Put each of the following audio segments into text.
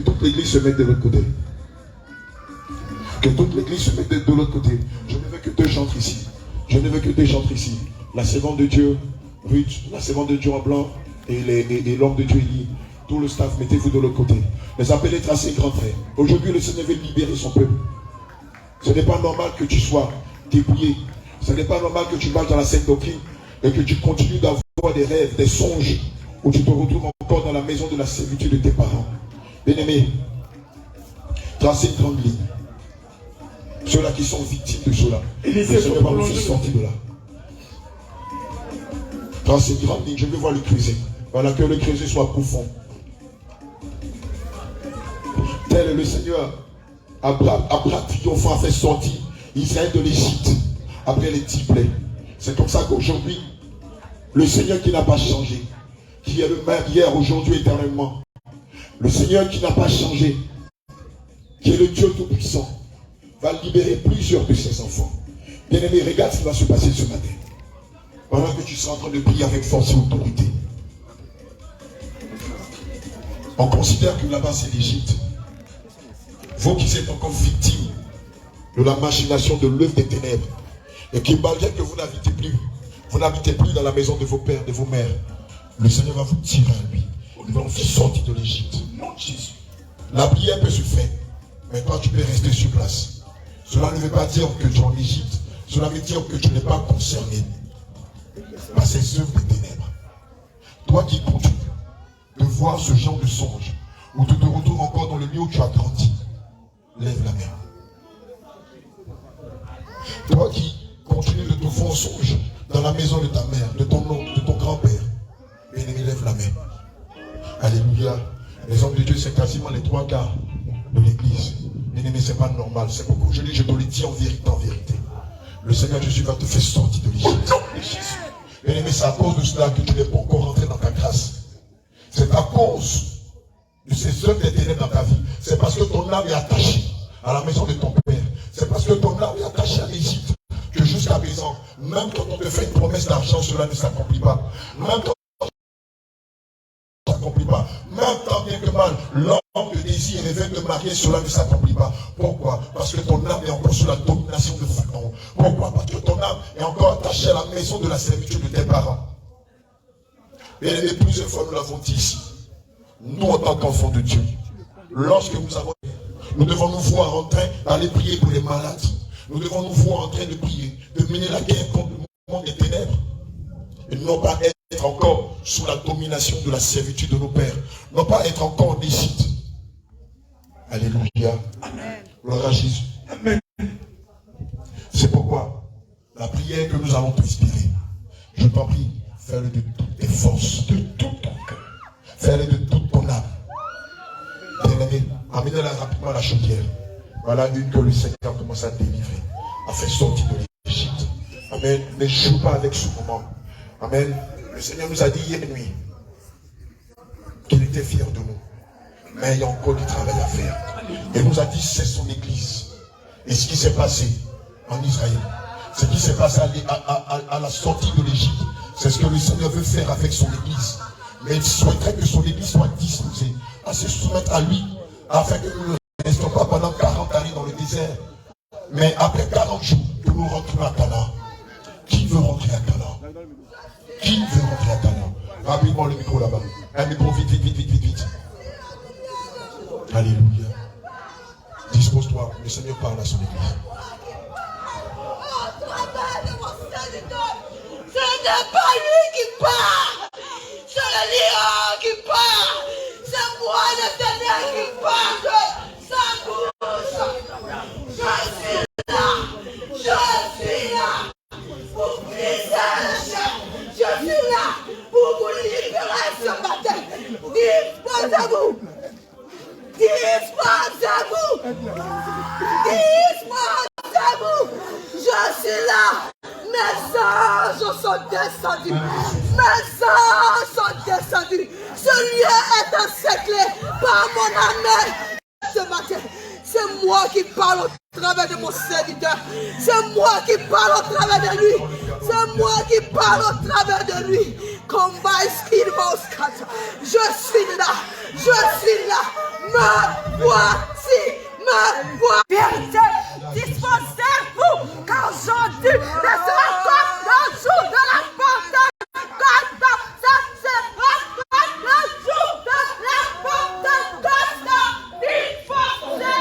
toute l'église se mette de l'autre côté. Que toute l'église se mette de l'autre côté. Je ne veux que deux chantres ici. Je ne veux que deux chantres ici. La seconde de Dieu, Ruth, la seconde de Dieu en blanc et l'homme de Dieu Élie. Tout le staff, mettez-vous de l'autre côté. Les appelés tracés, grands frères. Aujourd'hui, le Seigneur veut libérer son peuple. Ce n'est pas normal que tu sois dépouillé. Ce n'est pas normal que tu marches dans la sainte doctrine et que tu continues d'avoir des rêves, des songes où tu te retrouves encore dans la maison de la servitude de tes parents. Bien-aimés, tracez une grande ligne. Ceux-là qui sont victimes de cela, le Seigneur va nous faire sortir de là. Tracez une grande ligne, je veux voir le creuset. Voilà, que le creuset soit profond. Tel est le Seigneur. Abraham triomphant a fait sortir Israël de l'Égypte après les 10 plaies. C'est comme ça qu'aujourd'hui, le Seigneur qui n'a pas changé, qui est le même hier, aujourd'hui, éternellement, le Seigneur qui n'a pas changé, qui est le Dieu Tout-Puissant, va libérer plusieurs de ses enfants. Bien-aimé, regarde ce qui va se passer ce matin. Pendant que tu seras en train de prier avec force et autorité. On considère que là-bas c'est l'Égypte. Vous qui êtes encore victimes de la machination de l'œuvre des ténèbres, et qui malgré que vous n'habitez plus dans la maison de vos pères, de vos mères, le Seigneur va vous tirer à lui. Il va vous faire sortir de l'Égypte. La prière peut se faire, mais toi tu peux rester sur place. Cela ne veut pas dire que tu es en Égypte. Cela veut dire que tu n'es pas concerné par ces œuvres des ténèbres. Toi qui continues de voir ce genre de songe, où tu te retrouves encore dans le lieu où tu as grandi, lève la main. Toi qui continues de te voir en songe dans la maison de ta mère, de ton oncle, de ton grand-père, bien-aimé, lève la main. Alléluia. Les hommes de Dieu, c'est quasiment les 3/4 de l'église. Bien-aimé, c'est pas normal. C'est beaucoup. Je te le dis en vérité, en vérité. Le Seigneur Jésus va te faire sortir de l'Égypte. Bien-aimé, c'est à cause de cela que tu n'es pas encore rentré dans ta grâce. C'est à cause de ces œuvres des ténèbres dans ta vie. C'est parce que ton âme est attachée à la maison de ton père. C'est parce que ton âme est attachée à l'Égypte que jusqu'à présent, même quand on te fait une promesse d'argent, cela ne s'accomplit pas. Même quand on ne s'accomplit pas. Même tant bien que mal, l'homme de désir et veut te marier, cela ne s'accomplit pas. Pourquoi? Parce que ton âme est encore sous la domination de Pharaon. Pourquoi? Parce que ton âme est encore attachée à la maison de la servitude de tes parents. Bien aimé, plusieurs fois nous l'avons dit ici. Nous, en tant qu'enfants de Dieu, lorsque nous devons nous voir en train d'aller prier pour les malades. Nous devons nous voir en train de prier, de mener la guerre contre le monde des ténèbres. Et non pas être encore sous la domination de la servitude de nos pères. Non pas être encore en Égypte. Alléluia. Amen. Gloire à Jésus. Amen. C'est pourquoi la prière que nous allons t'inspirer, je t'en prie, fais-le de toutes tes forces, de tout ton cœur. Fais-le de toute ton âme. Bien-aimé, amenez-la rapidement à la chaudière. Voilà une que le Seigneur commence à délivrer, à faire sortir de l'Égypte. Amen. Ne joue pas avec ce moment. Amen. Le Seigneur nous a dit hier nuit qu'il était fier de nous. Mais il y a encore du travail à faire. Il nous a dit c'est son église. Et ce qui s'est passé en Israël, ce qui s'est passé à la sortie de l'Égypte, c'est ce que le Seigneur veut faire avec son église. Mais il souhaiterait que son église soit disposée à se soumettre à lui, afin que nous ne restions pas pendant 40 années dans le désert. Mais après 40 jours, que nous rentrions à Canaan. Qui veut rentrer à Canaan? Qui veut rentrer à Canaan? Rapidement le micro là-bas. Un micro, vite, vite, vite, vite, vite, vite. Alléluia. Dispose-toi, le Seigneur parle à son église. Ce n'est pas lui qui parle, c'est le lion qui parle, c'est moi le Seigneur qui parle, sa bouche. Je suis là pour briser le chien, je suis là pour vous libérer ce matin. Disposez-vous, disposez-vous, disposez-vous, je suis là. Mes anges sont descendus. Mes anges sont descendus. Ce lieu est encerclé par mon amen. Ce matin, c'est moi qui parle au travers de mon serviteur. C'est moi qui parle au travers de lui. C'est moi qui parle au travers de lui. Combat, je suis là. Je suis là. voici, me voici. Vérité, disposez-vous, car aujourd'hui ne sera comme le jour de la Pentecôte. Ça sera comme le jour de la Pentecôte. Disposez-vous.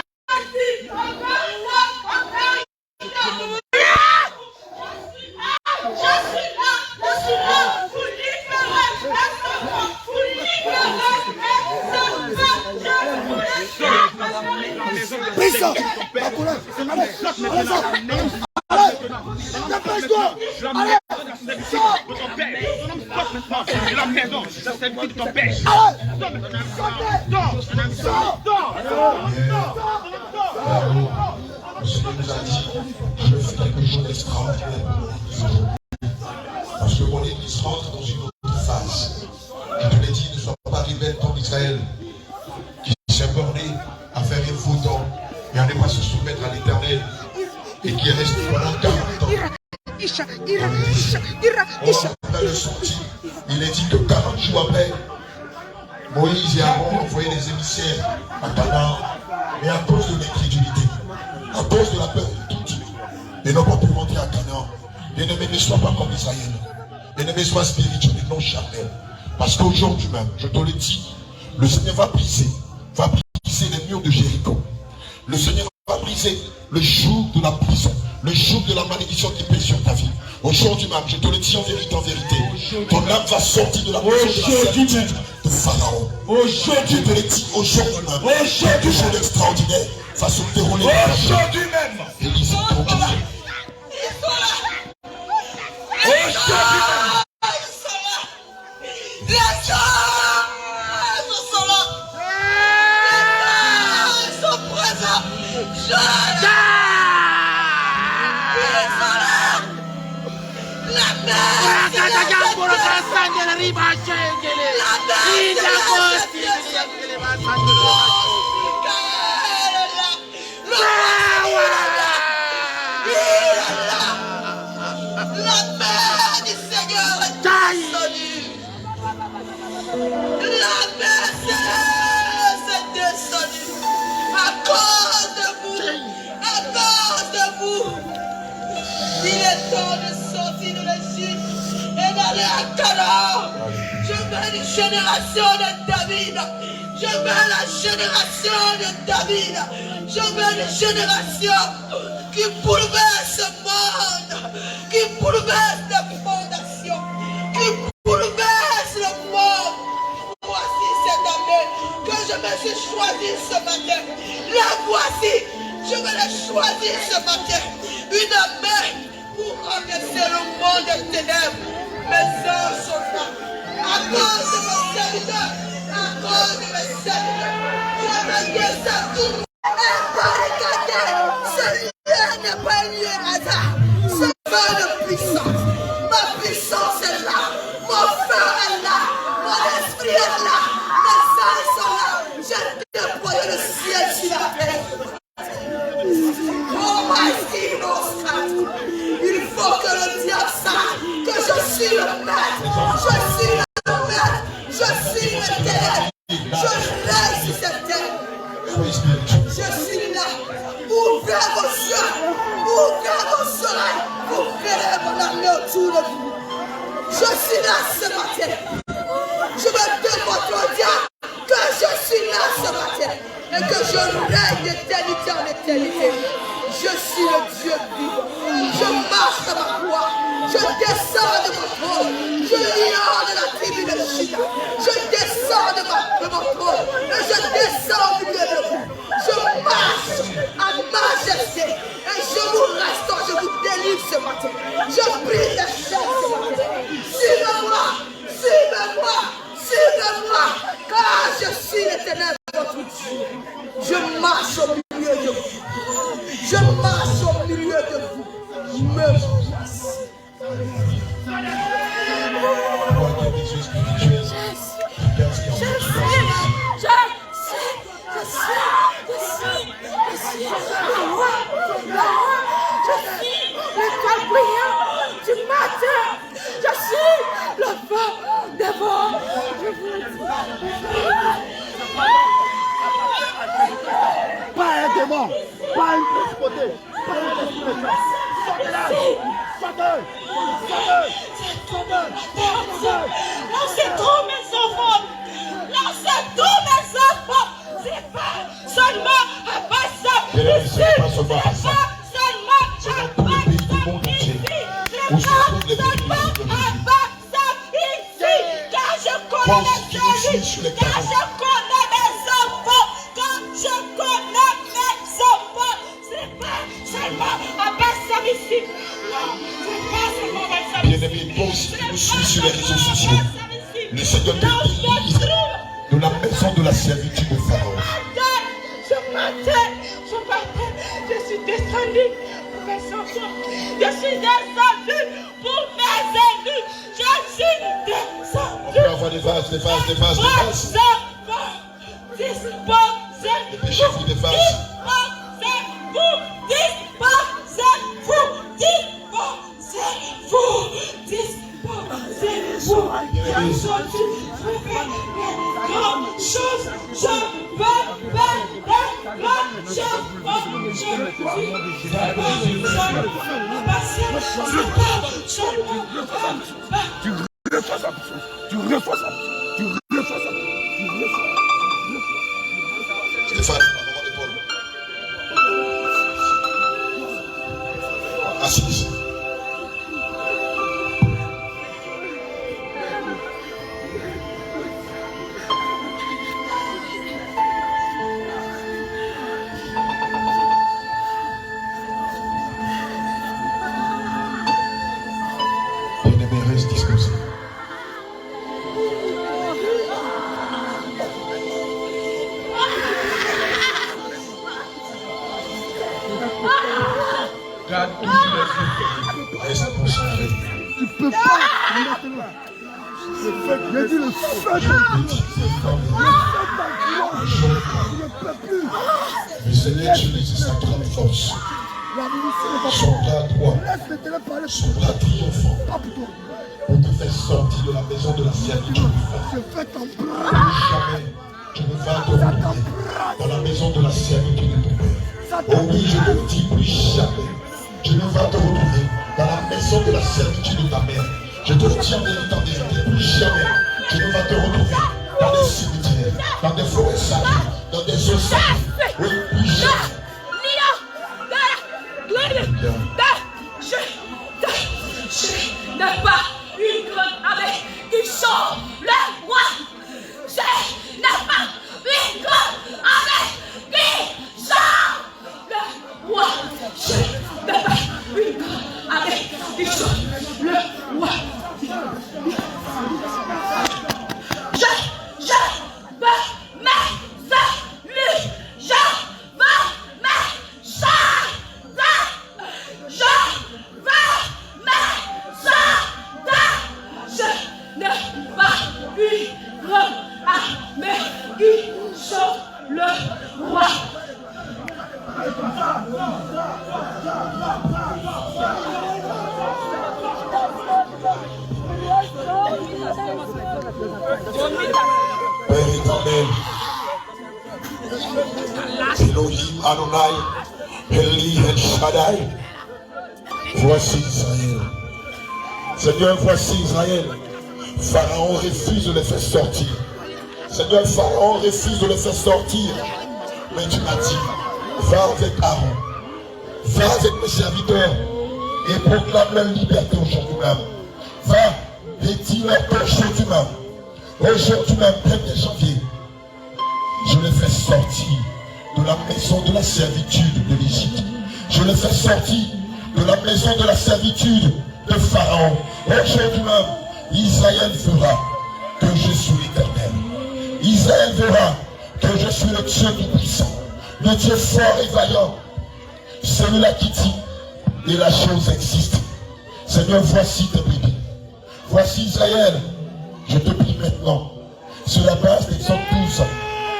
Puissant, dépêche-toi. Allez, nous a dit, je fais quelque chose d'extraordinaire. Parce que mon église rentre dans une autre phase. Je te l'ai dit, ne sois pas rebelle comme Israël, qui s'est borné à faire un faux temps et à ne pas se soumettre à l'Éternel et qui est resté pendant 40 ans. On a le sorti. Il est dit que 40 jours après, Moïse et Aaron ont envoyé des émissaires à Canaan, mais à cause de l'incrédulité, à cause de la peur de tout, ils n'ont pas pu rentrer à Canaan. Bien-aimé, ne sois pas comme Israël. Bien-aimé, sois spirituel et non charnel. Parce qu'aujourd'hui même, je te le dis, le Seigneur va briser les murs de Jéricho. Le Seigneur va briser le joug de la prison, le joug de la malédiction qui pèse sur ta vie. Aujourd'hui même, je te le dis en vérité, ton âme va sortir de la prison de la servitude de Pharaon. Je te le dis aujourd'hui même, quelque chose d'extraordinaire va se dérouler. Aujourd'hui même. Élisée, ton Dieu. Je veux une génération de David. Je veux la génération de David. Je veux une génération qui bouleverse ce monde, qui bouleverse les fondations, qui bouleverse le monde. Voici cette année que je me suis choisi ce matin. La voici, je vais la choisir ce matin. Une année pour renverser le monde des ténèbres. Mes heures sont là. À cause de mes serviteurs, à cause de mes serviteurs, je me descends et barricadé. Ce lieu n'est pas un lieu hasard. C'est pas de puissance. Ma puissance est là. Mon feu est là. Mon esprit est là. Mes ailes sont là. J'ai déployé le ciel sur la terre. Oh my God, il faut que le diable sache que je suis le maître, je suis le maître, je suis le terre, je règne sur cette terre. Je suis là. Ouvrez vos yeux, ouvrez vos oreilles, vous verrez mon armée autour de vous. Je suis là ce matin. Je me démontre au diable que je suis là ce matin et que je règne d'éternité en éternité. Je suis le Dieu vivant. Je marche dans ma voie. Je descends de mon trône. Je lion de la tribu de Juda. Je descends de mon trône. Et je descends au milieu de vous. Je marche à majesté. Et je vous restaure. Je vous délivre ce matin. Je brise les chaînes ce matin. Suivez-moi. Suivez-moi. Suivez-moi. Car je suis l'éternel votre Dieu. Je marche au milieu de vous. Je marche au milieu de vous. Me voici. L'étoile brillante du matin. Je suis le feu des vents. Je vous le dis. démon, pas une principauté, pas une principauté. Lancez tous mes enfants. Lancez tous mes enfants. C'est pas seulement à Bassa. C'est pas seulement à Bassa. Quand je connais mes enfants, quand je connais mes enfants, c'est pas seulement à Bassa ici. Non, c'est pas seulement à Bassa ici. Bien-aimé, toi aussi qui nous suis sur les réseaux sociaux, le Seigneur te délivre de la maison de la servitude de Pharaon. Je partais, je suis descendu pour mes enfants, je suis descendu pour mes élus, je suis descendu. On peut avoir des vases. Disposez-vous, Dépêchez-vous des vases. Stéphane, maman d'épaule. Assise. Bien-aimé, reste disposé. Reste concentré. Tu peux pas maintenant. J'ai dit le feu de Dieu. Le Seigneur utilise sa grande force. Son bras droit, son bras triomphant pour te faire sortir de la maison de la servitude du Pharaon. Jamais tu ne vas te retrouver dans la maison de la servitude de ton père. Oh oui, je te dis, plus jamais tu ne vas te retrouver dans la maison de la servitude de ta mère. Je te le dis en vérité, plus jamais tu ne vas te retrouver dans des cimetières, dans des forêts sacrées, dans des eaux sacrées. Oui, plus jamais. Je n'ai pas une grande armée qui sort le roi. Je n'ai pas une grande armée qui sort le roi. Je n'ai pas une grande armée qui sort le roi. Je veux mes saluts. Je veux mes soldats. Je veux mes soldats. Je n'ai pas une grande armée qui sauve le roi. Père éternel, Elohim Adonai, Eli El Shaddai, voici Israël. Seigneur, voici Israël. Pharaon refuse de les faire sortir. Seigneur, Pharaon refuse de les faire sortir. Mais tu m'as dit, va avec Aaron, va avec mes serviteurs et proclame leur liberté aujourd'hui même. Va et dis-leur qu'aujourd'hui même, aujourd'hui même, 1er janvier, je les fais sortir de la maison de la servitude de l'Égypte. Je les fais sortir de la maison de la servitude de Pharaon. Aujourd'hui même, Israël verra que je suis l'Éternel. Israël verra que je suis le Dieu tout-puissant, le Dieu fort et vaillant, celui-là qui dit et la chose existe. Seigneur, voici tes bébés. Voici Israël. Je te prie maintenant, sur la base d'Exode 12,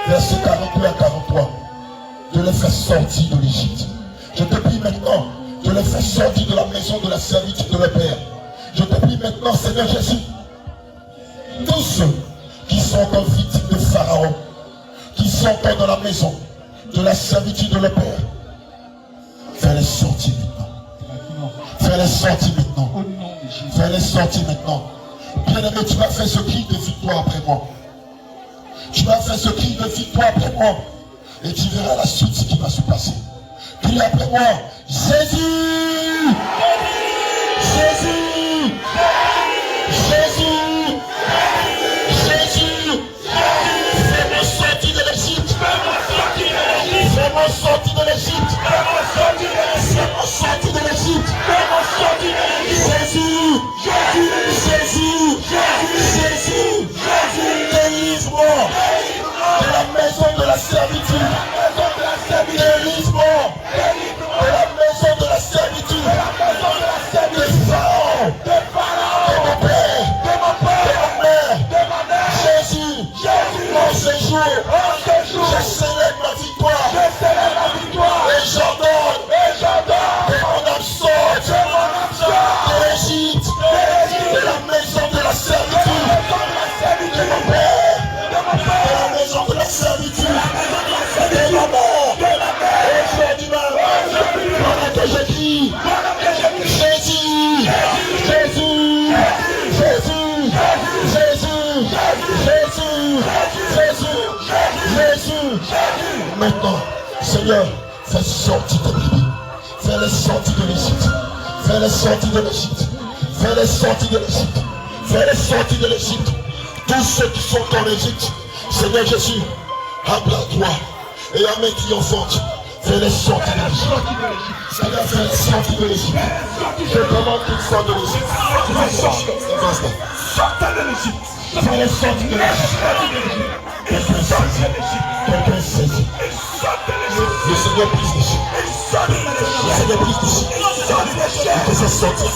versets 42 à 43, de les faire sortir de l'Égypte. Je te prie maintenant de les faire sortir de la maison de la servitude de leur père. Je te prie maintenant, Seigneur Jésus, tous ceux qui sont encore victimes de Pharaon, qui sont encore dans la maison de la servitude de leur père. Fais-les sortir maintenant. Fais-les sortir maintenant. Fais-les sortir maintenant. Bien-aimé, tu vas faire ce cri de victoire après moi. Tu vas faire ce cri de victoire après moi. Et tu verras la suite, ce qui va se passer. Crie après moi. Jésus! Jésus! Jésus! Jésus! Fais-moi sortir de l'Égypte! Fais-moi sortir de l'Égypte! Fais-moi sortir de l'Égypte! Jésus! Jésus! Jésus! Délivre-moi de la maison de la servitude! Délivre-moi de la maison de la servitude! Des parents! De mon père! De ma mère! Jésus! En ce jour, je célèbre ma victoire! Et j'ordonne que mon âme sorte de l'Égypte, de la maison de la servitude, de mon père, de la maison de la servitude, de ma mère. Aujourd'hui même, pendant que je crie, Jésus, Jésus, Jésus, Jésus, Jésus, Jésus, Jésus. Maintenant, Seigneur, fais sortir tes bébés. Fais-les sortir de l'Égypte. Fais-les sortir de l'Égypte. Fais-les sortir de l'Égypte. Fais-les sortir de l'Égypte. Tous ceux qui sont en Égypte, Seigneur Jésus, acclame-toi et amène triomphante. Fais-les sortir de l'Égypte. Seigneur, fais-les sortir de l'Égypte. Je commande qu'ils sortent de l'Égypte. Sortez de l'Égypte. Fais-les sortir de l'Égypte. Quelqu'un saisit. Le Seigneur brise les chiens. Le Seigneur brise les chiens. Il te fait sortir.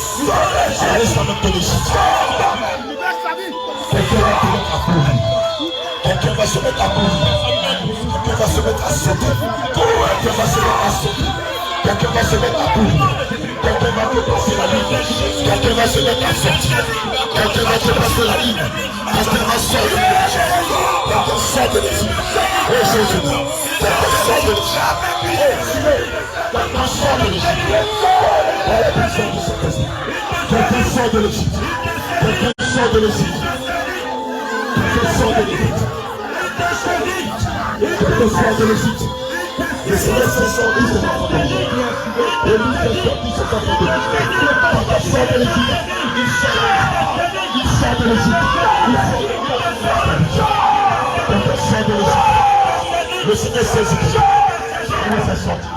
Allez, ça même de l'Égypte. Quelqu'un va se mettre à courir. Quelqu'un va se mettre à sauter. Quelqu'un va se mettre à sauter. Quelqu'un va se mettre à courir. Quelqu'un va dépasser la ligne. Quelqu'un va se mettre à sortir. Quelqu'un va dépasser la ligne. Quelqu'un va sortir. Quelqu'un sort de l'Égypte. Oh Jésus. Quelqu'un sort de l'Égypte. Quelqu'un sort de l'Égypte. Oh la puissance de cet esprit. Quelqu'un sort de l'Égypte. Quelqu'un sort de l'Égypte. Quelqu'un sort de l'Égypte. Quelqu'un sort de l'Égypte. Le Seigneur fait sortir cet enfant de l'Égypte. Et lui fait sortir cet enfant de l'Égypte. Quelqu'un sort de l'Égypte. Il sort de l'Égypte. Quelqu'un sort de l'Égypte. Le Seigneur saisit. Il le fait sortir.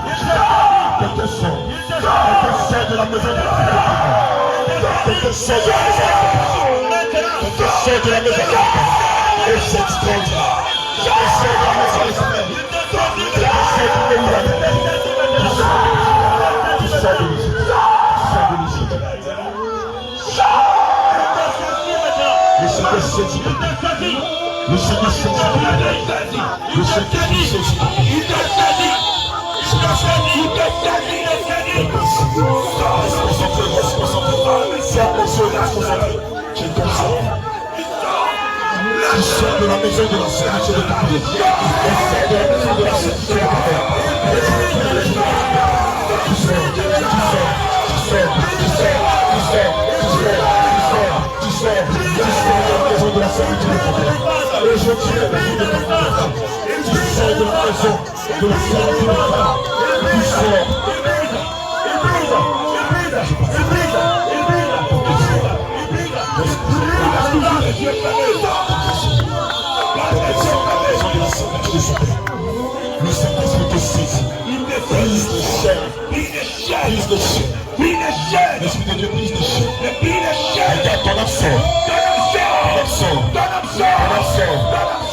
Quelqu'un sort. Quelqu'un sort de la maison de la prière. Quelqu'un sort de la maison de la prière. Quelqu'un sort de la maison de la prière. Et c'est extraordinaire. Quelqu'un sort de la maison de la prière. Quelqu'un sort de l'Égypte. Tu sors de l'Égypte. Le Seigneur saisit. Le Seigneur saisit. Le Seigneur saisit. Tu sors de la maison de la servitude de ton Dieu. Tu sors de la maison de la servitude de ton Père. Tu sors de la maison de la servitude de ton Père. Et je tire la maison de ton Père. Tu sors de la maison de la servitude de ton Père. Tu sors. Le Saint-Esprit te saisit. Brise les chaînes. Brise les chaînes. L'Esprit de Dieu brise les chaînes. Regarde ton âme sort. Ton âme sort. Ton âme sort.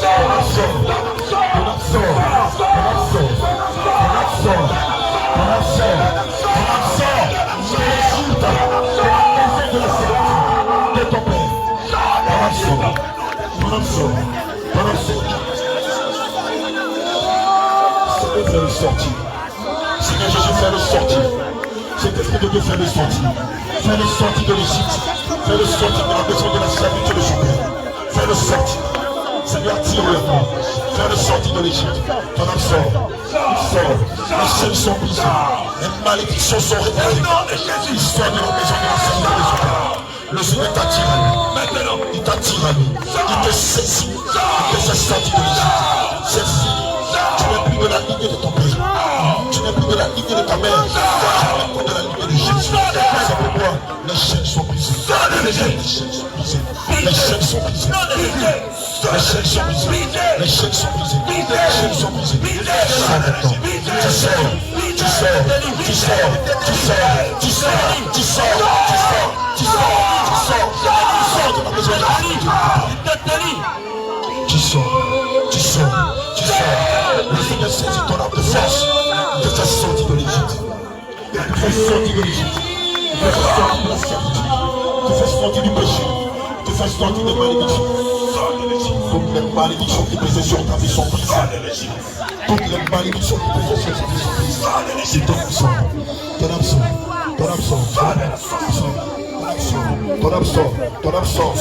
Ton âme sort. Ton âme sort. Ton âme sort. Ton âme sort. Ton âme sort. Ton âme sort. Je résulte de la maison de la servitude de ton Père. Ton âme sort. Ton âme sort. Ton âme sort. Seigneur, fais-le sortir. Seigneur Jésus, fais-le sortir. Cet esprit de Dieu, fais-le sortir. Fais-le sortir de l'Égypte. Fais-le sortir de la maison de la servitude de son Père. Fais-le sortir. Seigneur, tire-le. Fais-le sortir de l'Égypte. Ton âme sort. sort. Les chaînes sont brisées. Les malédictions sont révoltées. Il sort de la maison de la Seigneur. Le Seigneur t'attire à lui. Maintenant, il t'attire à lui. Il te saisit. Il te fait sortir de l'Égypte. C'est fini. Tu n'es plus de la lignée de ton père. Tu n'es plus de la lignée de ta mère. Tu n'es plus de la lignée de Jésus. C'est pourquoi les chaînes sont brisées. Les chaînes sont brisées. Les chaînes sont brisées. Les chaînes sont brisées. Les chaînes sont brisées. Les chaînes sont brisées. Sors maintenant. Tu sors. Tu sors. Tu sors. Tu sors. Tu sors. Tu sors. Tu sors. Tu sors. Tu sors. Tu sors de la maison de la vie. Tu sors. Tu sors. Tu sors. Le Seigneur saisit ton âme de force. Il te fait sortir de l'Égypte. Il te fait sortir de l'Égypte. Il te fait sortir de la servitude. Il te fait sortir du péché. Il te fait sortir des malédictions. Toutes les malédictions qui pesaient sur ta vie sont brisées. Toutes les malédictions qui pesaient sur ta vie sont brisées. Ton âme sort. Ton âme sort. Ton âme sort. Ton âme sort. Ton âme sort.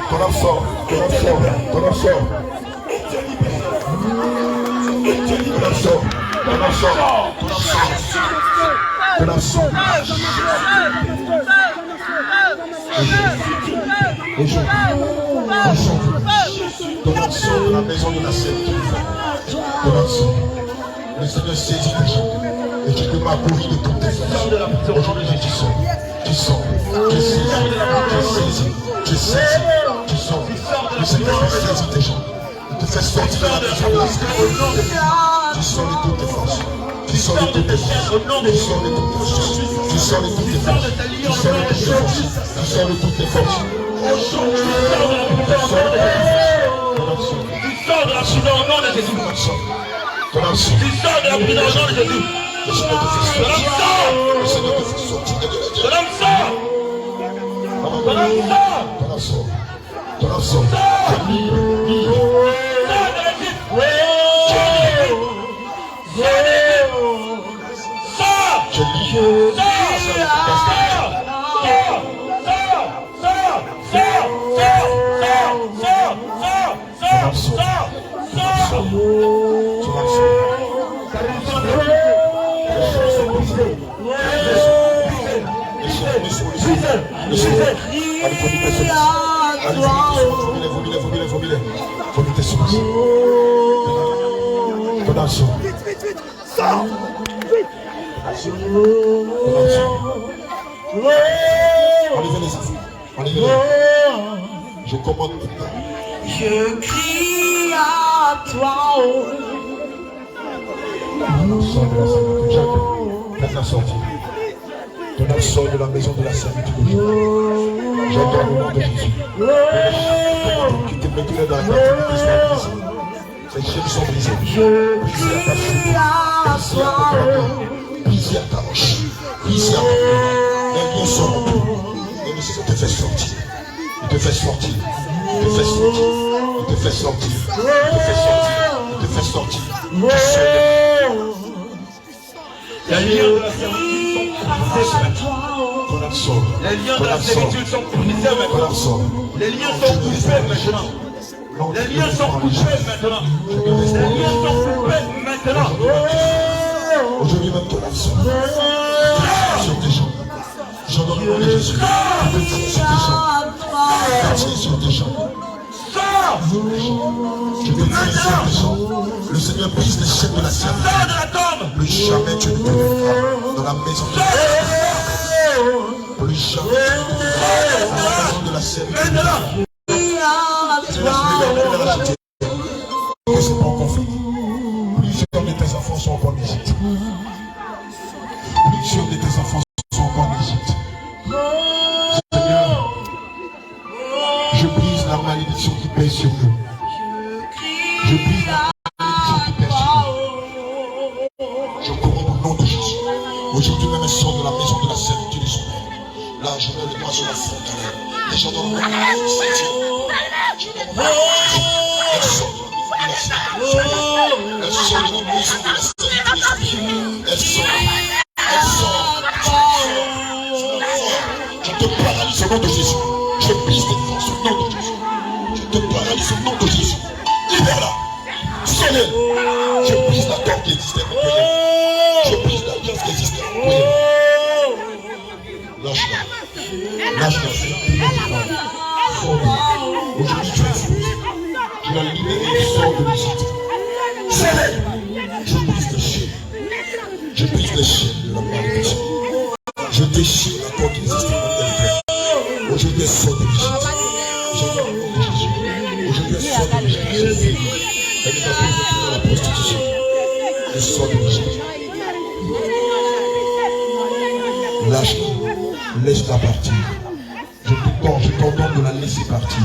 Ton âme sort. Ton âme sort. Ton âme sort. Ton âme sort. Ton âme sort. Ton âme sort. Ton âme sort de la maison de la servitude. Ton âme sort. Le Seigneur saisit tes jambes et tu peux m'accourir de toutes tes forces. Aujourd'hui, tu sors. Tu sors. Tu saisis. Tu saisis. Tu saisis. Tu sors. Le Seigneur saisit tes jambes. Il te fait sortir de la maison de la servitude. Tu sors de toutes tes forces. Tu sors de toutes tes forces. Tu sors de toutes tes forces. Tu sors de toutes tes forces. Tu sors de toutes tes forces. Tu sors de toutes tes forces. Tu sors de la prison au nom de Jésus. Ton âme sort. Tu sors de la prison au nom de Jésus. Le Seigneur te fait Ton âme sortir. sort. Le Seigneur te fait sortir de la Ton âme sort. Ton âme sort. Ton âme sort. Ton âme sort. Sors de l'Égypte. Sors. Je lis. Je commande maintenant. Je crie à toi, oh. Sors de la servitude. Jacques, faites-la sortir. Ton âme sort de la maison de la servitude aujourd'hui. J'entends le nom de Jésus. Qui te mettrait dans la captivité soit brisée. Ces chaînes sont brisées. Brisées à ta chute. Brisées à ton cœur. Brisées à ta roche. Brisées à ton cœur. Les liens sont rompus. Et le Seigneur te fait sortir. Il te fait sortir. Il te fait sortir. Il te fait sortir. Il te fait sortir. Il te fait sortir. Tu sors. Les liens de la servitude sont brisés. Ton âme sort. Les liens de la servitude sont brisés Ton maintenant. âme sort. Les liens sont coupés maintenant. Les liens sont coupés maintenant. Les liens sont coupés maintenant. Aujourd'hui même ton âme sort. Sur tes jambes. J'en donne le nom de Jésus. Tu peux tirer sur tes jambes. Tirer sur tes jambes. Sors. Tu peux tirer sur tes jambes. Le Seigneur brise les chaînes de la servitude. Sors de la tombe. Plus jamais tu ne te lèveras dans la maison de la servitude. Plus jamais tu ne te lèveras dans la maison de la servitude. Maintenant. Que c'est pas encore fini. Plusieurs de tes enfants sont encore en Égypte. Plusieurs de tes enfants sont encore en Égypte. Seigneur, je brise la malédiction qui pèse sur nous. Je brise la malédiction qui pèse sur nous. Je commande au nom de Jésus. Aujourd'hui même, elle sort de la maison de la servitude de son père. Là, je mets le doigt sur la frontière. Et je donne le nom de Jésus. Je donne le nom de Jésus. Elle sort de la maison de la servitude. Elle sort de la maison de la servitude. Elle sort. Elle sort. Je te paralyse au nom de Jésus. Je brise tes forces au nom de Jésus. Je te paralyse au nom de Jésus. Libère-la. Sonnez. Je brise la corde. qui existait en toi. Je brise l'alliance qui existait en toi. Lâche-la. Lâche-la. Aujourd'hui, tu es fou. Tu l'as libéré du sort de l'Égypte. Je brise les chaînes. Je brise les chaînes de la malédiction. Je déchire la porte qui existe dans tel cœur. Aujourd'hui, elle sort de l'Égypte. J'entends le nom de Jésus. Aujourd'hui, elle sort de l'Égypte. Elle nous a fait dans la prostitution. Elle sort de l'Égypte. Lâche-la. Laisse-la partir. Je t'ordonne de la laisser partir.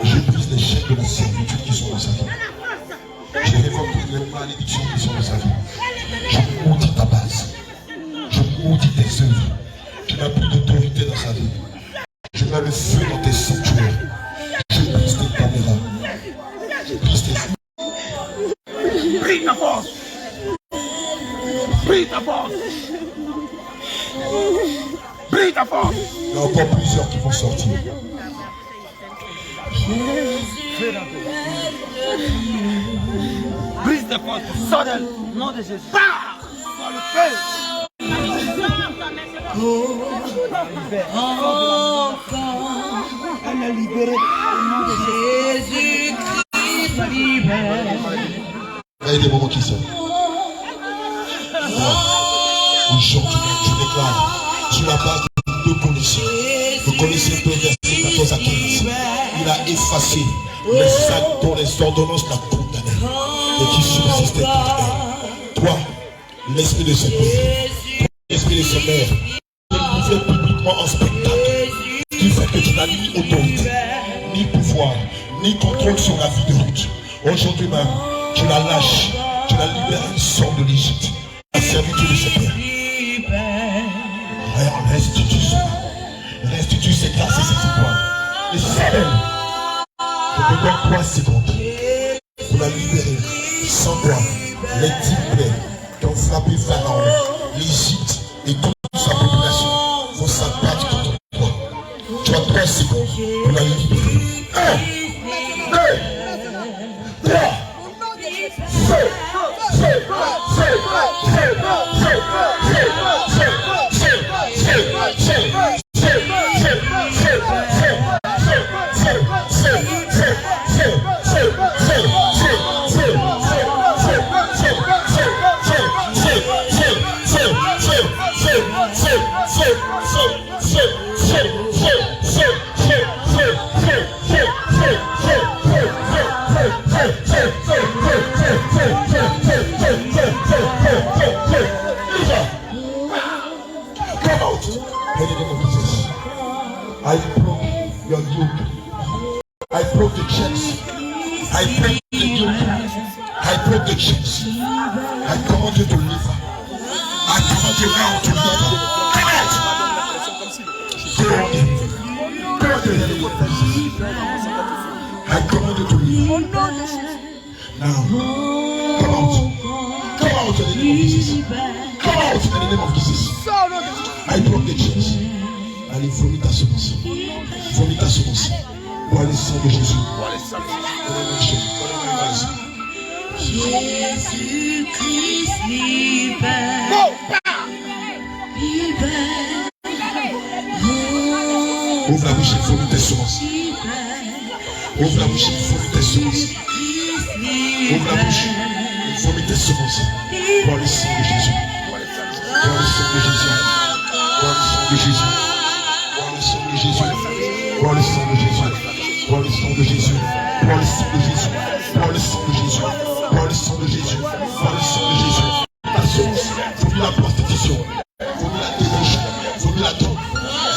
Je brise les chaînes de la servitude qui sont dans sa vie. Je révoque toutes les malédictions qui sont dans sa vie. Je maudis ta base. Je maudis tes œuvres. Tu n'as plus d'autorité dans sa vie. Je mets le feu dans tes sanctuaires. Je brise tes caméras. Je brise tes... Prie ta force. Prie ta force. Prie ta force. Il y a encore plusieurs qui vont sortir. Brise ta force. Sors d'elle. Nom de Jésus. Par le feu. Elle est libérée au nom de Jésus-Christ libère. Il y a des moments qui sortent. Aujourd'hui, je déclare sur la base de deux connaissances. Vous connaissez deux versets 14 à 15. Il a effacé les actes dont les ordonnances la condamnaient et qui subsistaient contre elle. Toi, l'esprit de ce peuple, l'esprit de ce maire, tu le fais publiquement en spectacle, qui fait que tu n'as ni autorité, ni pouvoir, ni contrôle sur la vie de Ruth. Aujourd'hui même, tu la lâches, tu la libères, elle sort de l'Égypte, la servitude de ce père. Restitue cela, restitue ses grâces et ses étoiles. Et Samuel, je te donne 3 secondes pour la libérer. Sans toi, les 10 plaies qui ont frappé Pharaon, l'Égypte et toute sa population vont s'abattre contre toi. Tu as 3 secondes pour la libérer. 1, 2, 3. Feu, feu, feu, feu, feu, I broke your yoke. I broke the chains. I broke the yoke. I broke the chains. I command you to live. I command you now to live. Come out. Go on in. Go on in. I command you to live. Now, come out. Come out in the name of Jesus. Come out in the name of Jesus. I broke the chains. Allez, vomis ta semence. Vomis ta semence. Bois le sang de Jésus. Jésus-Christ libère. Libère. Ouvre la bouche et vomis tes semences. Ouvre la bouche et vomis tes semences. Ouvre la bouche et vomis tes semences. Bois le sang de Jésus. Bois le sang de Jésus. Bois le sang de Jésus. Bois le sang de Jésus. Bois le sang de Jésus. Bois le sang de Jésus. Bois le sang de Jésus. Bois le sang de Jésus. Bois le sang de Jésus. Ta semence, vomis la prostitution. Vomis la débauche. Vomis la drogue.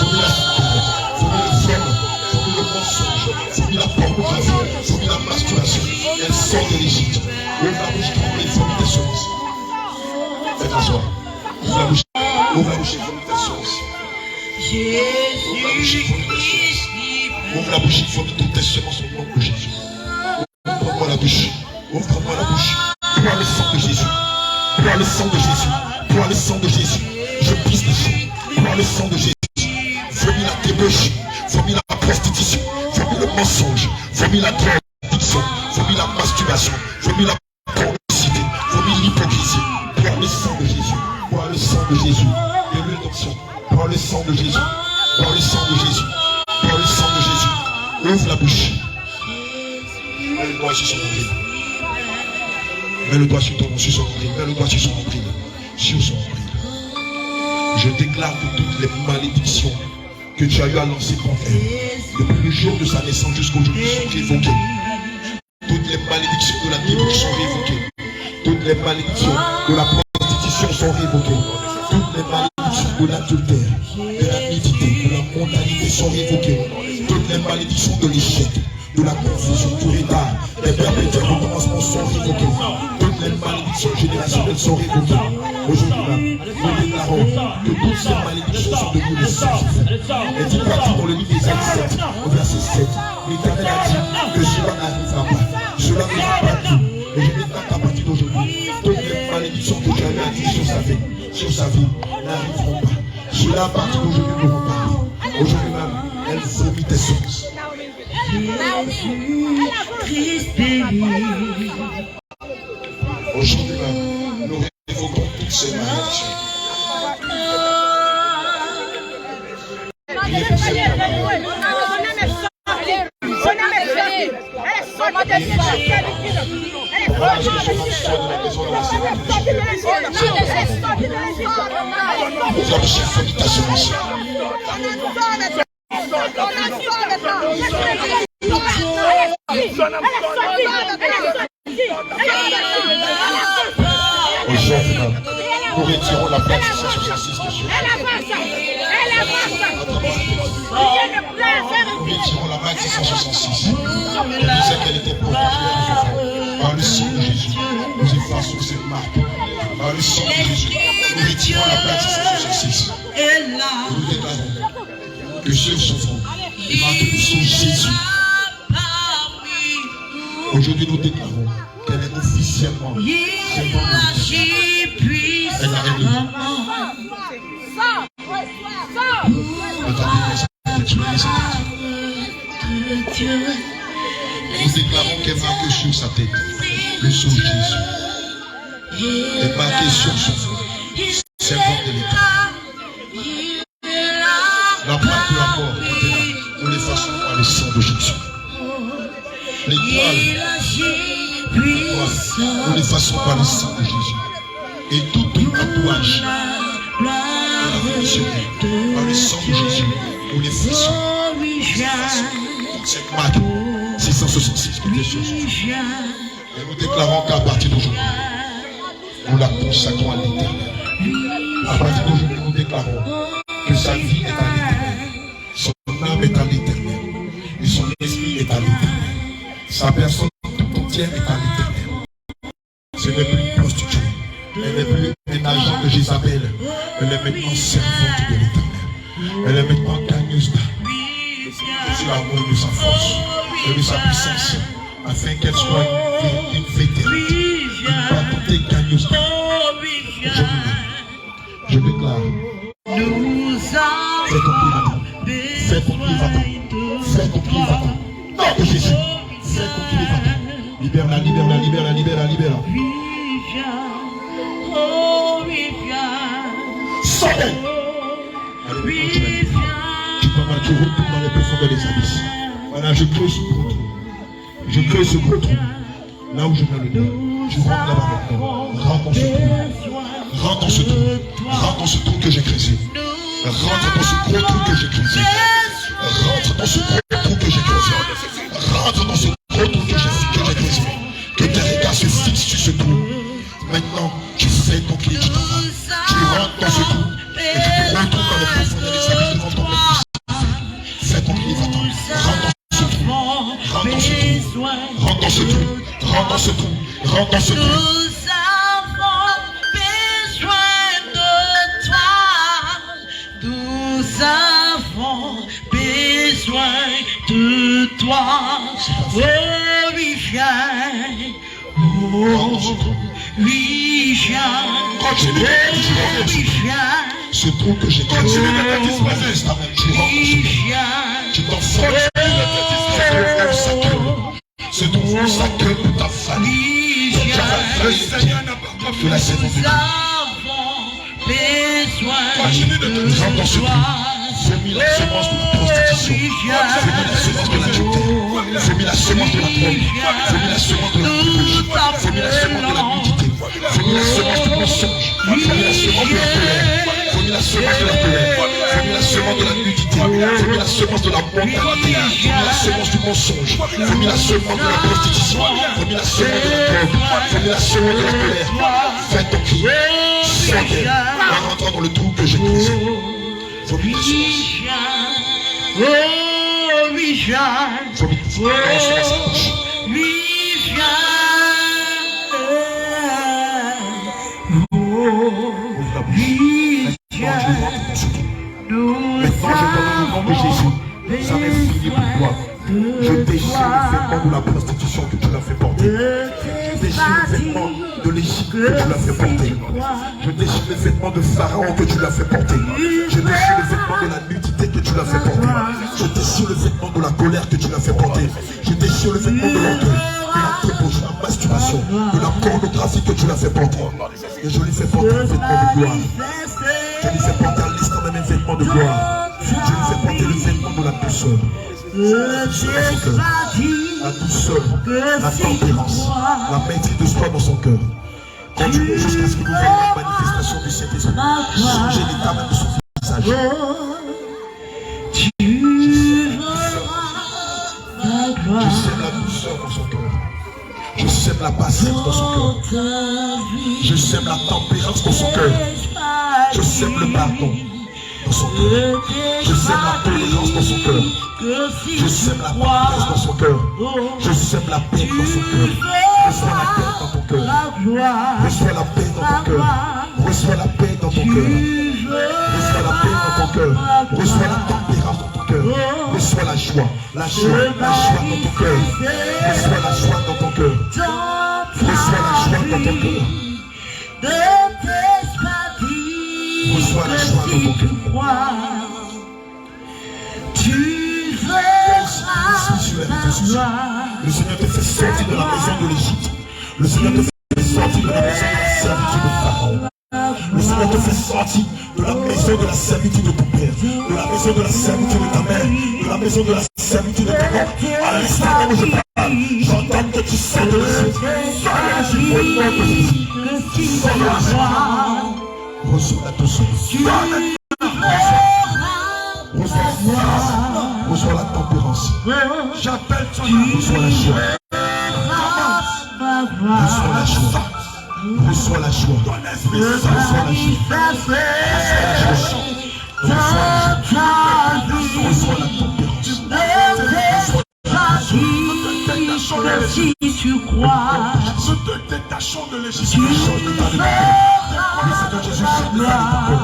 Vomis la stupeur. Vomis le viol. Vomis le mensonge. Vomis la pornographie. Vomis la masturbation. Elle sort de l'Égypte. Ouvre la bouche, tremble et vomis tes semences. Faites asseoir. Ouvre la bouche. Ouvre la bouche et vomis tes semences. Ouvre la bouche, il faut toutes tes semences au nom de Jésus. Ouvre-moi la bouche. Ouvre-moi la bouche. Bois le sang de Jésus. Bois le sang de Jésus. Bois le sang de Jésus. Je pisse les chaînes. Bois le sang de Jésus. Vomis la débauche. Vomis la prostitution. Vomis le mensonge. Vomis la drogue. Vomis la masturbation. Vomis la pornocité. de Jésus. De l'huile d'onction. Prends le sang de Jésus. Prends le sang de Jésus. Prends le sang de Jésus. Ouvre la bouche. Mets le doigt sur son nombril. Mets le doigt sur son nombril. Mets le doigt sur son nombril. Sur son nombril. Je déclare que toutes les malédictions que tu as eu à lancer contre elle, depuis le jour de sa naissance jusqu'à aujourd'hui, sont révoquées. Toutes les malédictions de la Bible sont révoquées. Toutes les malédictions de la prostitution sont révoquées. Toutes les malédictions de l'adultère, de la nudité, de la mondalité sont révoquées. Toutes les malédictions de l'échec, de la confusion, du retard, des perpétuels recommencements sont révoquées. Toutes les malédictions générationnelles sont révoquées. Aujourd'hui, nous déclarons que toutes ces malédictions sont devenues les saints. Et dit dans le livre d'Ésaïe 7, au verset 7, l'Éternel a dit que cela n'arrivera pas. Cela ne va pas tout. Et je déclare qu'à partir d'aujourd'hui, toutes les malédictions que tu avais à dire sur sa vie, n'arriveront pas. Cela à partir d'aujourd'hui nous reparler. Aujourd'hui même, elle vomit tes sources. Aujourd'hui même, nous révoquons toutes ces malédictions. Aujourd'hui, nous retirons la plaque 666 de Dieu. Nous retirons la plaque 666. Elle disait qu'elle était protégée par le sang de Jésus. Nous effaçons cette marque. Par le sang de Jésus, nous retirons la plaque 666. Nous déclarons que sur ce front est marqué le sang de Jésus. Aujourd'hui, nous déclarons qu'elle est officiellement elle a réuni. Nous déclarons qu'elle marque sur sa tête le sang de Jésus. Elle marquée sur son front, servant de l'État. La plaque de la mort était là. Nous l'effaçons par le sang de Jésus. L'étoile, nous l'effaçons par le sang de Jésus. Et tout tatouage de la fonctionnaire, par le sang de Jésus, nous l'effaçons. Cette marque, 666 qui est sur son front. Et nous déclarons qu'à partir d'aujourd'hui, nous la consacrons à l'Éternel. À partir d'aujourd'hui, nous déclarons que sa vie est à l'Éternel. Son âme est à l'Éternel. Et son esprit est à l'Éternel. Sa personne tout entière est à l'Éternel. Ce n'est plus une prostituée. Elle n'est plus un agent de Jézabel. Elle est maintenant servante de l'Éternel. Elle est maintenant gagneuse d'âme. C'est l'amour de sa force et de sa puissance, afin qu'elle soit une vétérante, une battante et gagneuse d'âme. Je déclare, fais ton pied va-t'en. Fais ton pied va-t'en. Fais ton pied va-t'en. Nom de Jésus. Fais ton pied va-t'en. Libère-la, libère-la, libère-la, libère-la, libère-la. Sors-elle. Allez, tu retournes dans les profondeurs des abysses. Voilà, je crée ce gros trou. Je crée ce gros trou. Là où je mets le doigt. Tu rentres là-bas maintenant. Rentre dans ce trou. Rentre dans ce trou. Rentre dans ce trou que j'ai créé. Rentre dans ce gros trou que j'ai créé. Rentre dans ce gros trou que j'ai créé. Rentre dans ce gros trou que j'ai créé. Que tes regards se fixent sur ce trou. Maintenant, tu fais ton pied, tu t'en vas. Tu rentres dans ce trou. Et tu te retrouves dans les profondeurs des abysses devant ton Père. Fais ton pied, va-t'en. Rentre dans ce trou. Rentre dans ce trou. Rentre dans ce trou. Rentre dans ce trou. Nous avons besoin de toi. Nous avons besoin de toi. Oh, oui, viens. Oh, oui, viens. Ce trou que j'ai créé, tu rentres dans ce trou. Tu t'enfonces. Ce trou sacré pour ta famille. Le Seigneur n'a pas fait la saison de Dieu. Continue de te rendre dans ce trou. J'ai mis la semence de la prostitution. J'ai mis la semence de l'adultère. J'ai mis la semence de la drogue. J'ai mis la semence de la débauche. J'ai mis la semence de la nudité. J'ai mis la semence du mensonge. J'ai mis la semence de la colère. J'ai mis la semence de la colère. J'ai mis la semence de la nudité. J'ai mis la semence de la mentalité. J'ai mis la semence du mensonge. J'ai mis la semence de la prostitution. J'ai mis la semence de la drogue. J'ai mis la semence de la colère. Fais ton cri. Sortez en rentrant dans le trou que j'ai brisé. Faut mis des semences. Faut mis des semences. Maintenant, je donne le nom de Jésus. Ça m'est fini pour toi. Je déchire le vêtement de la prostitution que tu l'as fait porter. Je déchire le vêtement de l'Égypte que tu l'as fait porter. Je déchire le vêtement de Pharaon que tu l'as fait porter. Je déchire le vêtement de la nudité que tu l'as fait porter. Je déchire le vêtement de la colère que tu l'as fait porter. Je déchire le vêtement de l'orgueil, de la débauche, de la masturbation, de la pornographie que tu l'as fait porter. Et je lui fais porter un vêtement de gloire. Je lui fais porter à l'instant même un vêtement de gloire. Je lui fais porter le vêtement de la douceur. La douceur, la tempérance, la maîtrise de soi dans son cœur. Continue jusqu'à ce qu'il nous voie la manifestation du Saint-Esprit. Changer l'état même de son visage. Je sème la douceur dans son cœur. Je sème la patience dans son cœur. Je sème la tempérance dans son cœur. Je sème le pardon dans son cœur. Je sème la tolérance dans son cœur. Je sème la tendresse dans son cœur. Je sème la paix dans son cœur. Reçois la paix dans ton cœur. Reçois la paix dans ton cœur. Reçois la paix dans ton cœur. Reçois la paix dans ton cœur. Reçois la tempérance dans ton cœur. Reçois la joie. La joie dans ton cœur. Reçois la joie dans ton cœur. Reçois la joie dans ton cœur. Reçois la joie dans ton cœur. Le Seigneur te fait sortir de la maison de l'Égypte. Le Seigneur te fait sortir de la maison de la servitude de Pharaon. Le Seigneur te fait sortir de la maison de la servitude de ton père, de la maison de la servitude de ta mère, de la maison de la servitude de ton oncle. À l'instant où je parle, j'entends que tu sors de l'Égypte. Sors de l'Égypte au nom de Jésus. Sors de l'Égypte. Reçois la douceur. Reçois la tempérance. J'appelle ton nom. Reçois la joie. Reçois la joie. Reçois la joie. Reçois la joie. Reçois la tempérance. Si tu crois, nous te détachons de l'Égypte. Le Seigneur Jésus change l'état de ton cœur.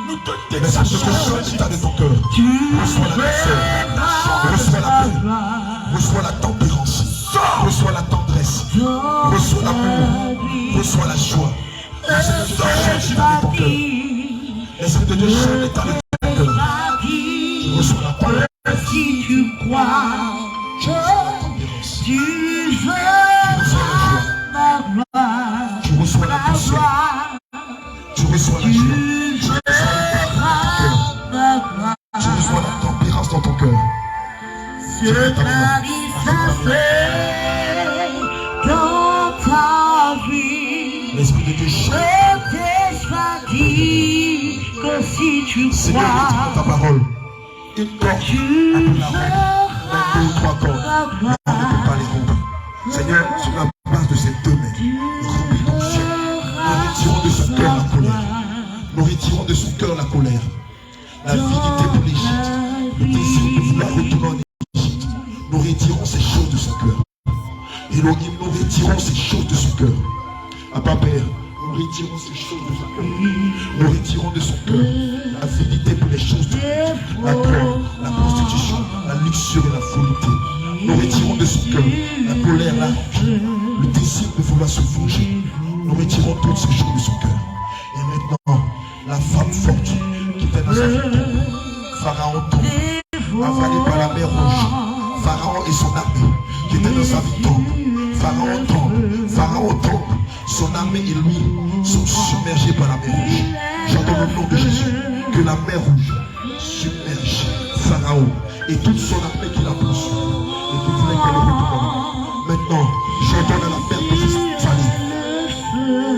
Nous te détachons de l'état de ton cœur. Reçois la douceur. Reçois la paix. Reçois la tempérance. Reçois la tendresse. Reçois l'amour. Reçois la joie. Le Seigneur Jésus change l'état de ton cœur. L'Esprit de Dieu change l'état de ton cœur. Reçois la parole. si tu crois, tu veux la gloire, tu reçois la douceur, tu reçois la joie, tu reçois la tempérance dans ton cœur. se manifester dans ta vie. L'Esprit de Dieu chante. N'était-ce pas dit que si tu Seigneur, dis crois, dans ta parole, une corde après la robe, même 2 ou 3 cordes, mais on ne peut pas les rompre. Seigneur, sur la base de ces 2 mains, nous remplis ton ciel. Nous retirons de son cœur la colère. Nous retirons de son cœur la colère. L'avidité pour l'Égypte, le désir de vouloir retourner en Égypte. Nous retirons ces choses de son cœur. Elohim, nous retirons ces choses de son cœur. Papa Père, nous retirons ces choses de son cœur. Nous retirons de son cœur l'avidité pour les choses de Dieu, la drogue, la prostitution, la luxure et la volonté. Nous retirons de son cœur la colère, la rancune, le désir de vouloir se venger. Nous retirons toutes ces choses de son cœur. Et maintenant, la femme forte qui était dans sa vie, Pharaon tombe, avalé par la mer rouge. Pharaon et son armée qui était dans sa vie tombe. Pharaon tombe. Pharaon tombe. Son armée et lui sont submergés par la mer rouge. J'entends le nom de Jésus. Que la mer rouge submerge Pharaon et toute son armée qui la poursuit. Et qui voulait qu'elle retourne. Maintenant, j'entends dans la mer de vous avaler.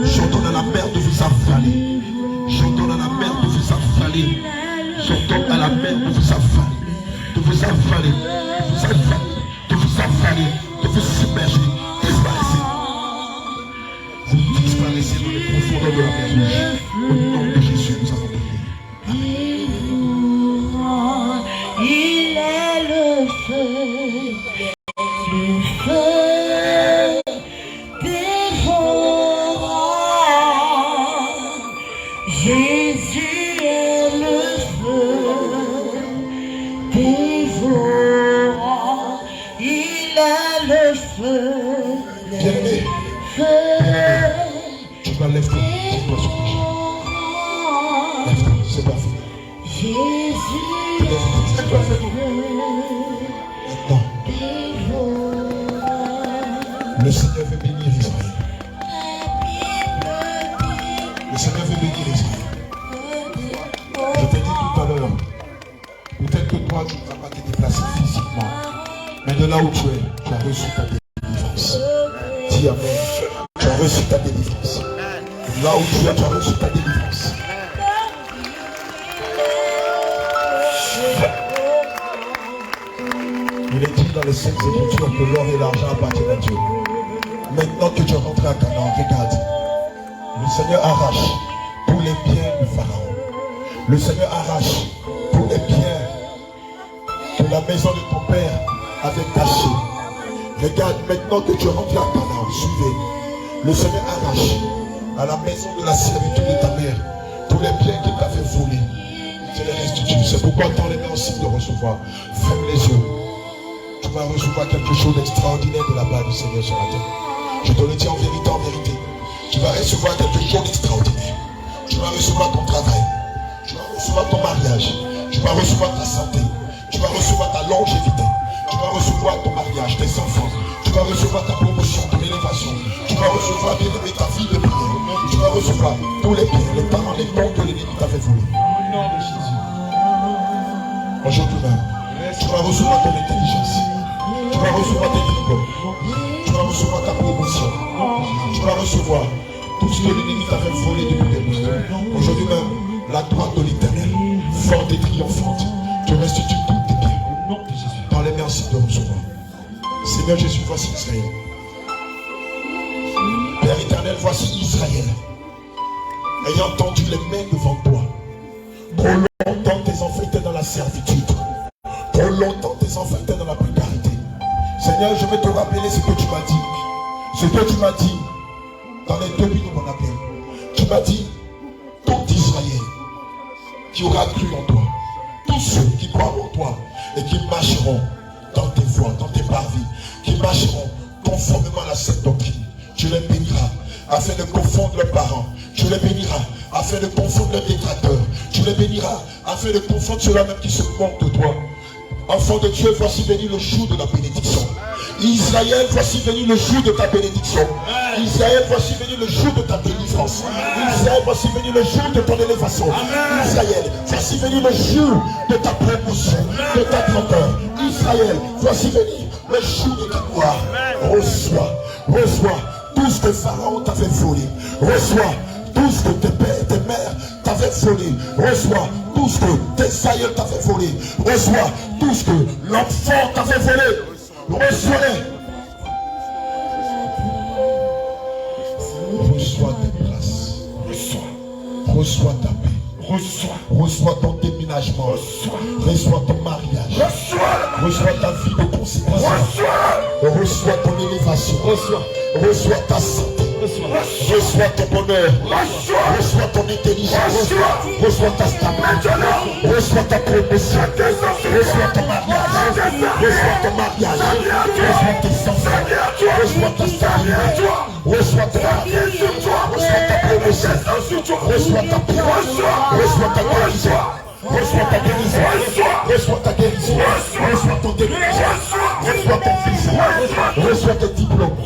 J'entends dans la mer de vous avaler. J'entends dans la mer de vous avaler. J'entends dans la mer de vous avaler. De vous avaler. De vous avaler. De vous avaler. De vous submerger. Disparaissez. Vous disparaissez dans les profondeurs de la mer rouge. Au nom de Jésus, nous avons prié. Il est le feu dévorant. Jésus est le feu dévorant. Il est le feu. Bien-aimé, tu vas lève-toi sur tes pieds. Lève-toi, c'est pas fini. Jésus C'est pas fini. Maintenant, le Seigneur veut bénir Israël. Le Seigneur veut bénir Israël. Je t'ai dit tout à l'heure, peut-être que toi tu ne vas pas te déplacer physiquement, mais de là où tu es, tu as reçu ta délivrance. Dis amen. Tu as reçu ta délivrance. De là où tu es, tu as reçu ta délivrance. Il est dit dans les Saintes Écritures que l'or et l'argent appartiennent à Dieu. Maintenant que tu es rentré à Canaan, regarde. Le Seigneur arrache tous les biens du Pharaon. Le Seigneur arrache tous les biens que la maison de ton père avait cachés. Regarde, maintenant que tu es rentré à Canaan, suivez. Le Seigneur arrache à la maison de la servitude de ta mère tous les biens qu'il t'avait volés. Tu les restitues. C'est pourquoi tant les mains en signe de recevoir. Ferme les yeux. Tu vas recevoir quelque chose d'extraordinaire de la part du Seigneur ce matin. Je te le dis en vérité, en vérité. Tu vas recevoir quelque chose d'extraordinaire. Tu vas recevoir ton travail. Tu vas recevoir ton mariage. Tu vas recevoir ta santé. Tu vas recevoir ta longévité. Tu vas recevoir ton mariage, tes enfants. Tu vas recevoir ta promotion, ton élévation. Tu vas recevoir, bien aimé, ta vie de prière. Tu vas recevoir tous les biens, les talents, les dons que l'ennemi t'avait volés. Au nom de Jésus. Aujourd'hui même, tu vas recevoir ton intelligence. Tu vas recevoir tes diplômes. Tu vas recevoir ta promotion. Tu vas recevoir tout ce que l'ennemi t'avait volé depuis des lustres. Aujourd'hui même, la droite de l'Éternel, forte et triomphante, te restitue tous tes biens. Au nom de Jésus. Dans les merci de recevoir. Seigneur Jésus, voici Israël. Père éternel, voici Israël. Ayant tendu les mains devant toi. Trop longtemps tes enfants étaient dans la servitude. Trop longtemps tes enfants étaient dans la précarité. Seigneur, je vais te rappeler ce que tu m'as dit. Ce que tu m'as dit dans les début de mon appel. Tu m'as dit, tout Israël qui aura cru en toi, tous ceux qui croient en toi et qui marcheront dans tes voies, dans tes parvis, qui marcheront conformément à cette doctrine, tu les béniras afin de confondre leurs parents. Tu les béniras afin de confondre leurs détracteurs. Tu les béniras afin de confondre ceux-là même qui se moquent de toi. Enfant de Dieu, voici venu le jour de la bénédiction. Israël, voici venu le jour de ta bénédiction. Israël, voici venu le jour de ta délivrance. Israël, voici venu le jour de ton élévation. Israël, voici venu le jour de ta promotion, de ta grandeur. Israël, voici venu le jour de ta gloire. Reçois tout ce que Pharaon t'avait volé. Reçois tout ce que tes pères et tes mères t'avaient volé. Reçois tout ce que tes aïeux t'avaient volé. Reçois tout ce que l'enfant t'avait volé. Reçois-les. Reçois tes grâces. Reçois ta paix. Reçois ton déménagement. Reçois ton mariage. Reçois ta vie de consécration. Reçois ton élévation. Reçois ta santé. Reçois ton bonheur. Reçois ton intelligence. Reçois ta stabilité. Reçois ta promotion. Reçois ton mariage. Reçois ton mariage. Reçois tes enfants. Reçois ta stabilité. Reçois ton mariage. Reçois ta promotion. Reçois ta paix. Reçois ta guérison. Reçois ta guérison. Reçois ta guérison. Reçois ton délivrance. Reçois ton fils. Reçois tes diplômes.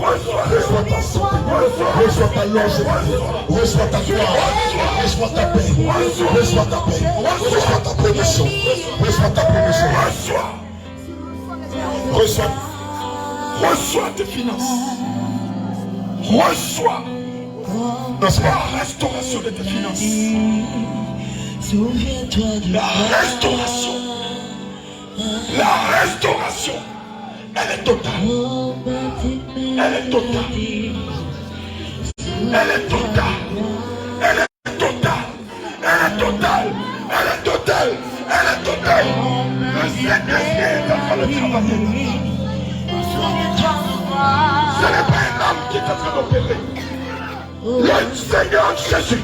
Reçois ta logement. Reçois ta gloire. Reçois ta paix. Reçois ta paix. Reçois ta promotion. Reçois ta promotion. Reçois. Reçois tes finances. Reçois. La restauration de tes finances. La restauration. La restauration. Elle est totale. Elle est totale. Elle est totale. Elle est totale. Elle est totale. Elle est totale. Elle est totale. Le Seigneur est en train de travailler. Ce n'est pas un homme qui est en train d'opérer. Le Seigneur Jésus,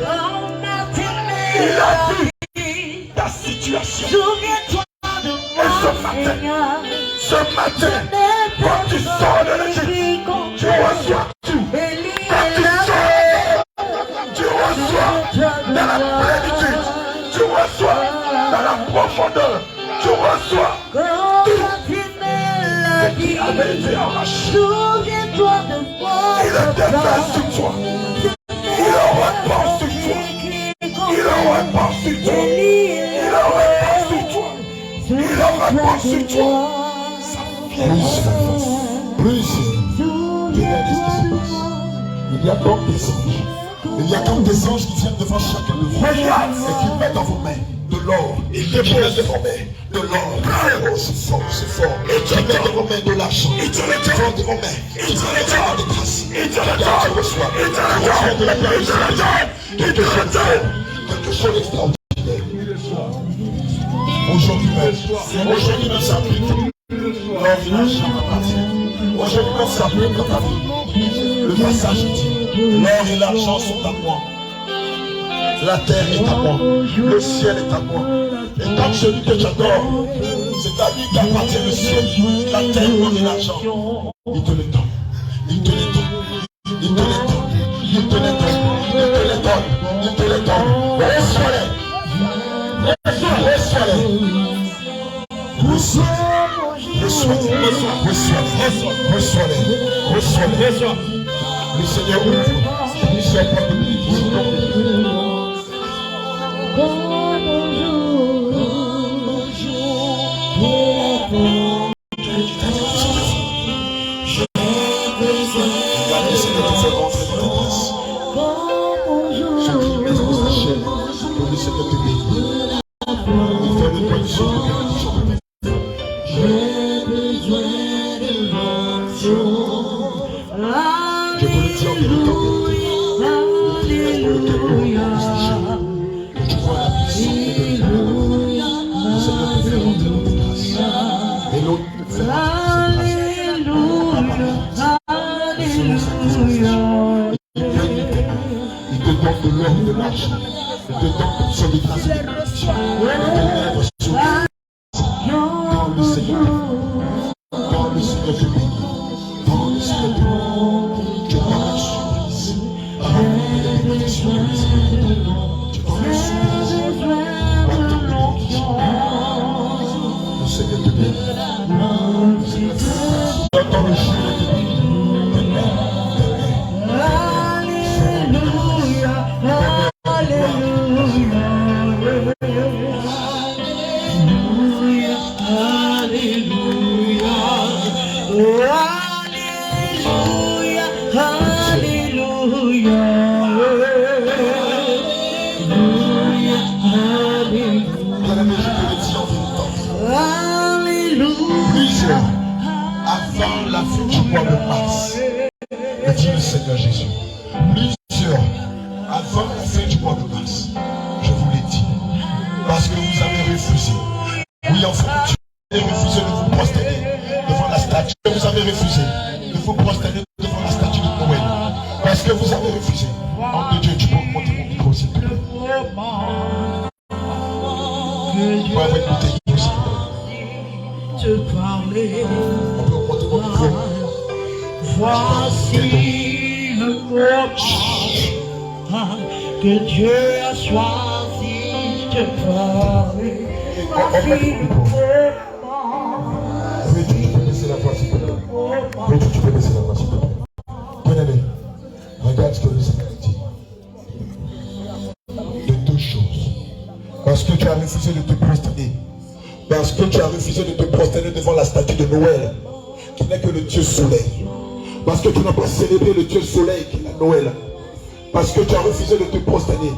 il a vu ta situation. Et ce matin, quand tu sors de l'Égypte, tu reçois tout. Quand tu sors, tu reçois dans la plénitude. Tu reçois dans la profondeur. Tu reçois tout ce qui avait été arraché. Il est défait sur toi. Il en repart sur toi. Il en repart sur toi. Il en repart sur toi. Il en repart sur toi. Plus, il y a donc des anges. Il y a comme des anges qui viennent devant chacun de vous et qui mettent dans vos mains de l'or. Ils déposent devant vos mains de l'or. C'est fort, c'est fort. Et tu mets devant vos mains de l'argent. Devant vos mains. Tu mets des grâces. Tu reçois. Tu reçois de la guérison. Quelque chose d'extraordinaire. Aujourd'hui même, ça applique. L'or et l'argent appartiennent. Aujourd'hui même, ça applique dans ta vie. Le passage dit, l'or et l'argent sont à moi. La terre est à moi. Le ciel est à moi. Et tant que celui que j'adore, c'est à lui qu'appartient le ciel, la terre, l'or et l'argent. Il te les donne. Il te les donne. Il te les donne. Il te les donne. Il te les donne. Il te les donne. Reçois-les. Reçois-les. Reçois-les. Reçois-les. Reçois-les. Le Seigneur ouvre. Il s'est pas de lui. Que Dieu a choisi de parler. Tu peux laisser la place, s'il te plaît. Tu peux laisser la place, s'il te plaît. Bien-aimé, regarde. ce que le Seigneur dit. De deux choses. Parce que tu as refusé de te prosterner. Parce que tu as refusé de te prosterner devant la statue de Noël, qui n'est que le Dieu soleil. Parce que tu n'as pas célébré le Dieu soleil qui est Noël. Parce que tu as refusé de te prosterner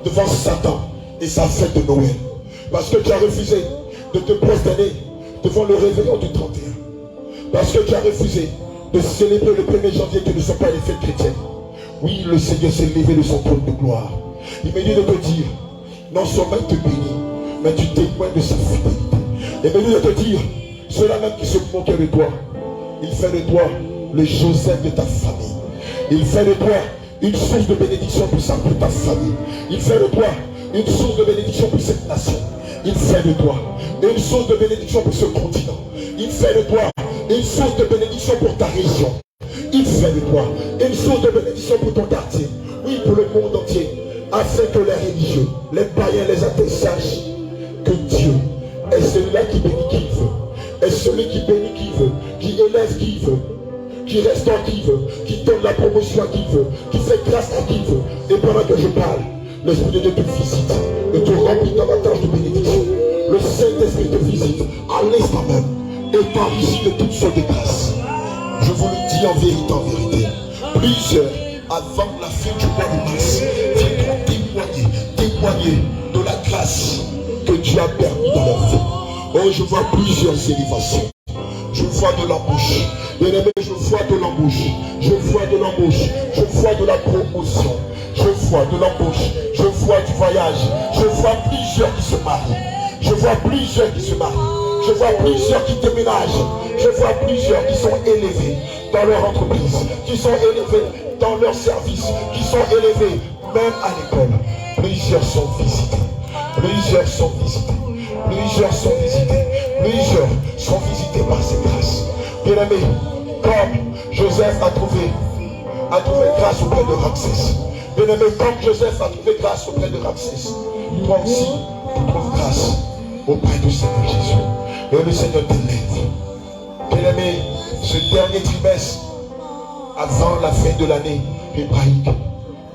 devant Satan et sa fête de Noël. Parce que tu as refusé de te prosterner devant le réveillon du 31. Parce que tu as refusé de célébrer le 1er janvier qui ne sont pas les fêtes chrétiennes. Oui, le Seigneur s'est levé de son trône de gloire. Il me dit de te dire, non seulement il te bénit, mais tu témoignes de sa fidélité. Il me dit de te dire, ceux-là même qui se moquaient de toi, il fait de toi le Joseph de ta famille. Il fait de toi une source de bénédiction pour ta famille. Il fait de toi une source de bénédiction pour cette nation. Il fait de toi une source de bénédiction pour ce continent. Il fait de toi une source de bénédiction pour ta région. Il fait de toi une source de bénédiction pour ton quartier. Oui, pour le monde entier. Afin que les religieux, les païens, les athées sachent que Dieu est celui-là qui bénit qui veut. Est celui qui bénit qui veut, qui élève qui veut, qui restaure qui veut, qui donne la promotion à qui veut, qui fait grâce à qui veut. Et pendant que je parle, l'Esprit de Dieu te visite et te remplit davantage de bénédiction. Le Saint-Esprit te visite à l'instant même et t'enrichit de toutes sortes de grâces. Je vous le dis en vérité, plusieurs, avant la fin du mois de mars, viendront témoigner de la grâce que Dieu a permis dans leur vie. Oh, je vois plusieurs élévations. Je vois de l'embauche. Bien aimé, je vois de l'embauche. Je vois de l'embauche. Je vois de la promotion. Je vois de l'embauche. Je vois du voyage. Je vois plusieurs qui se marient. Je vois plusieurs qui se marient. Je vois plusieurs qui déménagent. Je vois plusieurs qui sont élevés dans leur entreprise, qui sont élevés dans leur service, qui sont élevés même à l'école. Plusieurs sont visités. Plusieurs sont visités. Plusieurs sont visités. Plusieurs sont visités par ses grâces. Bien aimé, comme Joseph a trouvé grâce auprès de Ramsès. Bien aimé, comme Joseph a trouvé grâce auprès de Ramsès, toi aussi, tu trouves grâce auprès du Seigneur Jésus. Et le Seigneur t'élève. Bien aimé, ce dernier trimestre, avant la fin de l'année hébraïque,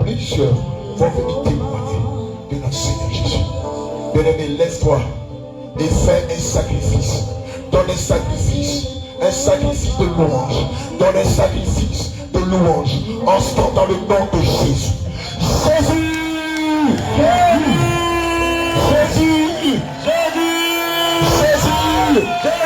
plusieurs vont venir témoigner de notre Seigneur Jésus. Bien aimé, lève-toi et fais un sacrifice. Donne un sacrifice de louange. Donne un sacrifice de louange en ce temps dans le nom de Jésus. Jésus! Jésus! Jésus! Jésus! Jésus!